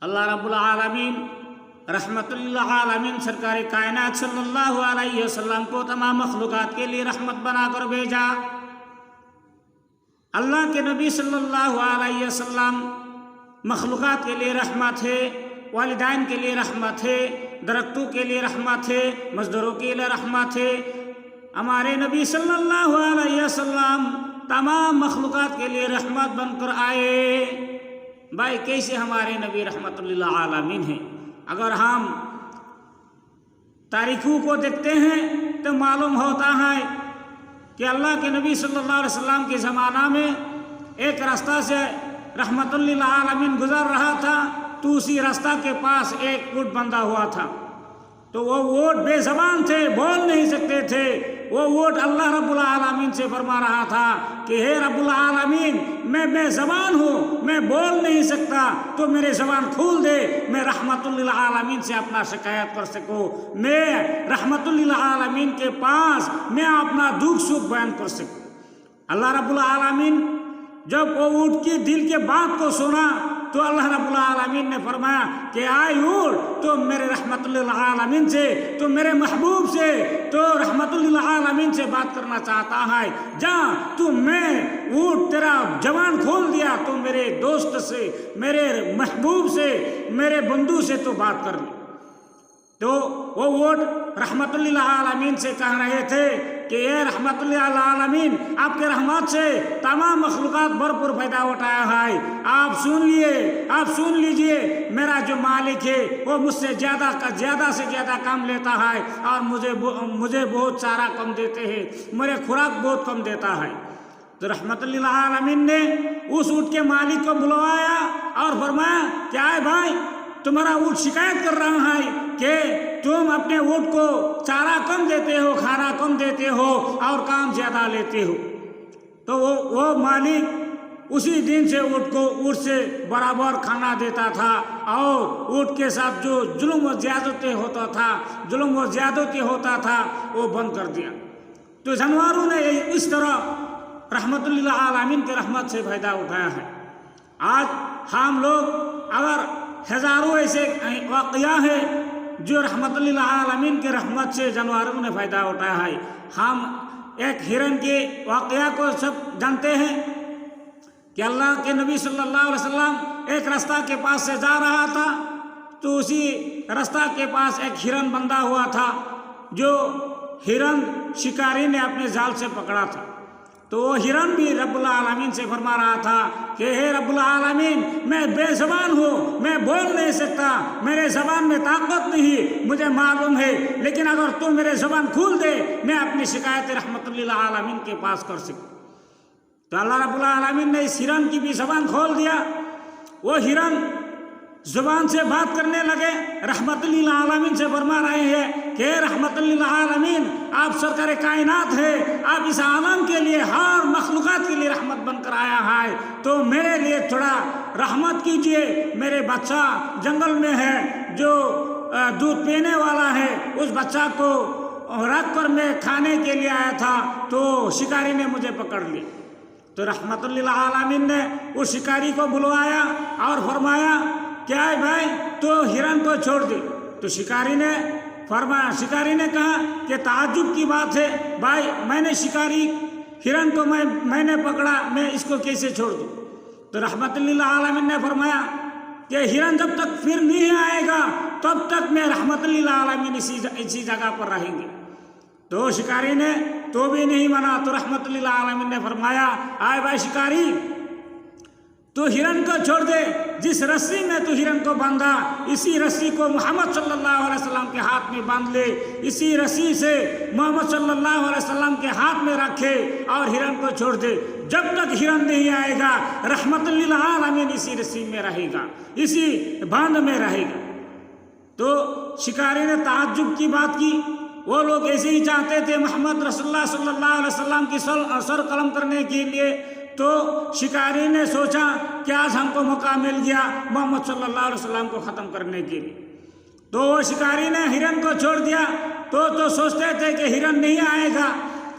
اللہ رب العالمین رحمت للعالمین سرکار کائنات صلی اللہ علیہ وسلم کو تمام مخلوقات کے لیے رحمت بنا کر بھیجا۔ اللہ کے نبی صلی اللہ علیہ وسلم مخلوقات کے لیے رحمت ہے، والدین کے لیے رحمت ہے، درختوں کے لیے رحمت ہے، مزدوروں کے لیے رحمت ہے۔ ہمارے نبی صلی اللہ علیہ وسلم تمام مخلوقات کے لیے رحمت بن کر آئے۔ بھائی کیسے ہمارے نبی رحمت للعالمین ہیں؟ اگر ہم تاریخوں کو دیکھتے ہیں تو معلوم ہوتا ہے کہ اللہ کے نبی صلی اللہ علیہ وسلم کے زمانہ میں ایک راستہ سے رحمت للعالمین گزر رہا تھا، تو اسی راستہ کے پاس ایک اونٹ بندھا ہوا تھا۔ تو وہ اونٹ بے زبان تھے، بول نہیں سکتے تھے۔ وہ اونٹ اللہ رب العالمین سے فرما رہا تھا کہ ہے رب العالمین، میں بے زبان ہوں، میں بول نہیں سکتا، تو میرے زبان کھول دے، میں رحمت للعالمین سے اپنا شکایت کر سکوں، میں رحمت للعالمین کے پاس میں اپنا دکھ سکھ بیان کر سکوں۔ اللہ رب العالمین جب وہ اونٹ کی دل کے بات کو سنا تو اللہ رب العالمین نے فرمایا کہ آئے اونٹ، تو میرے رحمت للعالمین سے، تو میرے محبوب سے، تو رحمت للعالمین سے بات کرنا چاہتا ہے، جا تو میں اونٹ تیرا زبان کھول دیا، تو میرے دوست سے، میرے محبوب سے، میرے بندو سے تو بات کر لی۔ تو وہ اونٹ رحمت للعالمین سے کہہ رہے تھے کہ اے رحمت للعالمین، آپ کے رحمت سے تمام مخلوقات بھرپور فائدہ اٹھایا ہے۔ آپ سن لیجئے، میرا جو مالک ہے وہ مجھ سے زیادہ سے زیادہ کام لیتا ہے، اور مجھے بہت سارا کم دیتے ہیں، میرے خوراک بہت کم دیتا ہے۔ تو رحمت للعالمین نے اس اونٹ کے مالک کو بلوایا اور فرمایا کہ آئے بھائی، تمہارا اونٹ شکایت کر رہا ہے کہ تم اپنے اونٹ کو چارہ کم دیتے ہو، کھانا کم دیتے ہو اور کام زیادہ لیتے ہو۔ تو وہ مالک اسی دن سے اونٹ سے برابر کھانا دیتا تھا، اور اونٹ کے ساتھ جو ظلم و زیادتی ہوتا تھا وہ بند کر دیا۔ تو جانوروں نے اس طرح رحمت للعالمین کے رحمت سے فائدہ اٹھایا ہے۔ آج ہم لوگ اگر ہزاروں ایسے واقعہ ہے جو رحمت للعالمین کے رحمت سے جانوروں نے فائدہ اٹھایا ہے۔ ہم ایک ہرن کے واقعہ کو سب جانتے ہیں کہ اللہ کے نبی صلی اللہ علیہ وسلم ایک راستہ کے پاس سے جا رہا تھا، تو اسی راستہ کے پاس ایک ہرن بندھا ہوا تھا، جو ہرن شکاری نے اپنے جال سے پکڑا تھا۔ تو وہ ہرن بھی رب العالمین سے فرما رہا تھا کہ ہے رب العالمین، میں بے زبان ہوں، میں بول نہیں سکتا، میرے زبان میں طاقت نہیں، مجھے معلوم ہے، لیکن اگر تو میرے زبان کھول دے، میں اپنی شکایت رحمت للعالمین کے پاس کر سکوں۔ تو اللہ رب العالمین نے اس ہرن کی بھی زبان کھول دیا۔ وہ ہرن زبان سے بات کرنے لگے، رحمت للعالمین سے فرما رہے ہیں کہ رحمت للعالمین، آپ سرکار کائنات ہے، آپ اس عالم کے لیے، ہر مخلوقات کے لیے رحمت بن کر آیا ہے، تو میرے لیے تھوڑا رحمت کیجئے۔ میرے بچہ جنگل میں ہے جو دودھ پینے والا ہے، اس بچہ کو رکھ کر میں کھانے کے لیے آیا تھا، تو شکاری نے مجھے پکڑ لی۔ تو رحمت للعالمین نے اس شکاری کو بلوایا اور فرمایا کیا ہے بھائی، تو ہرن کو چھوڑ دے۔ تو شکاری نے کہا کہ تعجب کی بات ہے بھائی، میں نے ہرن کو میں نے پکڑا، میں اس کو کیسے چھوڑ دوں؟ تو رحمت للعالمین نے فرمایا کہ ہرن جب تک پھر نہیں آئے گا تب تک میں رحمت للعالمین اسی جگہ پر رہیں گے۔ تو شکاری نے تو بھی نہیں مانا۔ تو رحمت للعالمین نے فرمایا آئے بھائی شکاری، تو ہرن کو چھوڑ دے، جس رسی میں تو ہرن کو باندھا، اسی رسی کو محمد صلی اللہ علیہ وسلم کے ہاتھ میں باندھ لے، اسی رسی سے محمد صلی اللہ علیہ وسلم کے ہاتھ میں رکھے اور ہرن کو چھوڑ دے۔ جب تک ہرن نہیں آئے گا رحمت للعالمین اسی رسی میں رہے گا، اسی باندھ میں رہے گا۔ تو شکاری نے تعجب کی بات کی، وہ لوگ ایسے ہی چاہتے تھے محمد رسول اللہ صلی اللہ علیہ وسلم کی سر قلم کرنے کے لیے۔ تو شکاری نے سوچا کہ آج ہم کو موقع مل گیا محمد صلی اللہ علیہ وسلم کو ختم کرنے کے لیے۔ تو وہ شکاری نے ہرن کو چھوڑ دیا۔ تو سوچتے تھے کہ ہرن نہیں آئے گا،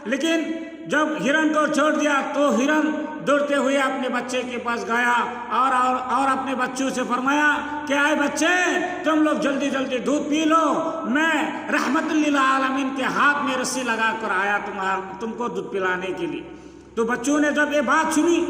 لیکن جب ہرن کو چھوڑ دیا تو ہرن دوڑتے ہوئے اپنے بچے کے پاس گیا اور اپنے بچوں سے فرمایا کہ اے بچے تم لوگ جلدی جلدی دودھ پی لو، میں رحمت للعالمین کے ہاتھ میں رسی لگا کر آیا تم کو دودھ پلانے کے لیے۔ تو بچوں نے جب یہ بات سنی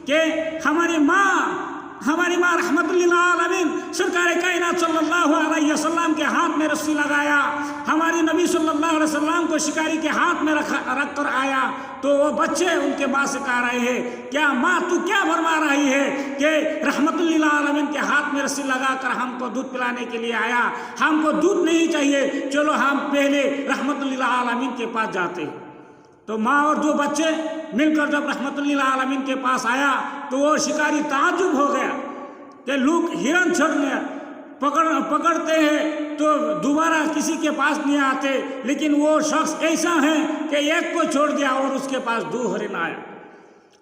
کہ ہماری ماں رحمت للعالمین سرکار کائنات صلی اللہ علیہ وسلم کے ہاتھ میں رسی لگایا، ہماری نبی صلی اللہ علیہ وسلم کو شکاری کے ہاتھ میں رکھ کر آیا، تو وہ بچے ان کے بعد سے کہہ رہے ہیں کیا ماں تو کیا فرما رہی ہے کہ رحمت للعالمین کے ہاتھ میں رسی لگا کر ہم کو دودھ پلانے کے لیے آیا، ہم کو دودھ نہیں چاہیے، چلو ہم پہلے رحمت للعالمین کے پاس جاتے ہیں۔ تو ماں اور دو بچے مل کر جب رحمت للعالمین کے پاس آیا تو وہ شکاری تعجب ہو گیا کہ لوگ ہرن چھڑنے پکڑتے ہیں تو دوبارہ کسی کے پاس نہیں آتے، لیکن وہ شخص ایسا ہے کہ ایک کو چھوڑ دیا اور اس کے پاس 2 ہرن آیا۔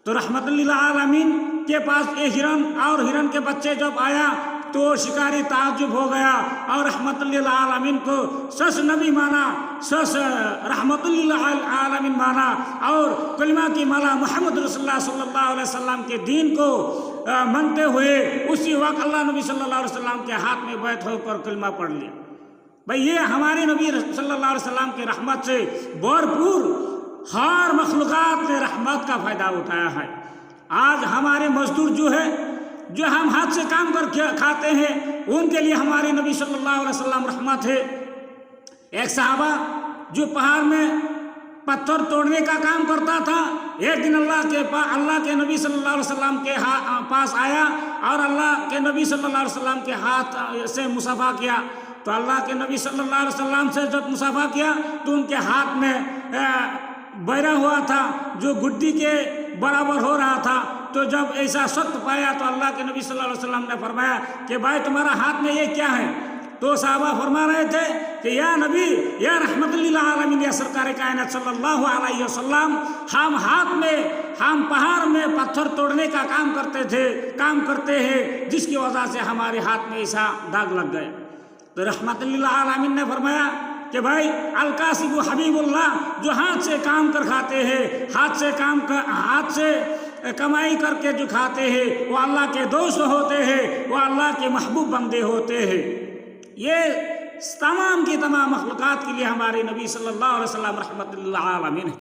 تو رحمت للعالمین کے پاس یہ ہرن اور ہرن کے بچے جب آیا تو شکاری تعجب ہو گیا اور رحمت للعالمین کو سچ نبی مانا، سچ رحمت للعالمین مانا اور کلمہ کی مالا محمد رسول اللہ صلی اللہ علیہ وسلم کے دین کو مانتے ہوئے اسی وقت اللہ نبی صلی اللہ علیہ وسلم کے ہاتھ میں بیعت ہو کر کلمہ پڑھ لیا۔ بھئی یہ ہمارے نبی صلی اللہ علیہ وسلم کی رحمت سے بھرپور ہر مخلوقات نے رحمت کا فائدہ اٹھایا ہے۔ آج ہمارے مزدور جو ہم ہاتھ سے کام کر کھاتے ہیں ان کے لیے ہمارے نبی صلی اللہ علیہ وسلم رحمت ہے۔ ایک صحابہ جو پہاڑ میں پتھر توڑنے کا کام کرتا تھا، ایک دن اللہ کے نبی صلی اللہ علیہ وسلم کے پاس آیا اور اللہ کے نبی صلی اللہ علیہ وسلم کے ہاتھ سے مصافحہ کیا۔ تو اللہ کے نبی صلی اللہ علیہ وسلم سے جب مصافحہ کیا تو ان کے ہاتھ میں بہرا ہوا تھا جو گڈی کے برابر ہو رہا تھا۔ تو جب ایسا سخت پایا تو اللہ کے نبی صلی اللہ علیہ وسلم نے فرمایا کہ بھائی تمہارا ہاتھ میں یہ کیا ہے؟ تو صحابہ فرما رہے تھے کہ یا نبی، یا رحمت للعالمین، یا سرکار کائنات صلی اللہ علیہ وسلم، ہم پہاڑ میں پتھر توڑنے کا کام کرتے ہیں جس کی وجہ سے ہمارے ہاتھ میں ایسا داغ لگ گئے۔ تو رحمت للعالمین نے فرمایا کہ بھائی القاسب حبیب اللہ، جو ہاتھ سے کام کر کھاتے ہیں، ہاتھ سے کمائی کر کے جو کھاتے ہیں وہ اللہ کے دوست ہوتے ہیں، وہ اللہ کے محبوب بندے ہوتے ہیں۔ یہ تمام کی تمام مخلوقات کے لیے ہمارے نبی صلی اللہ علیہ وسلم رحمت للعالمین ہے۔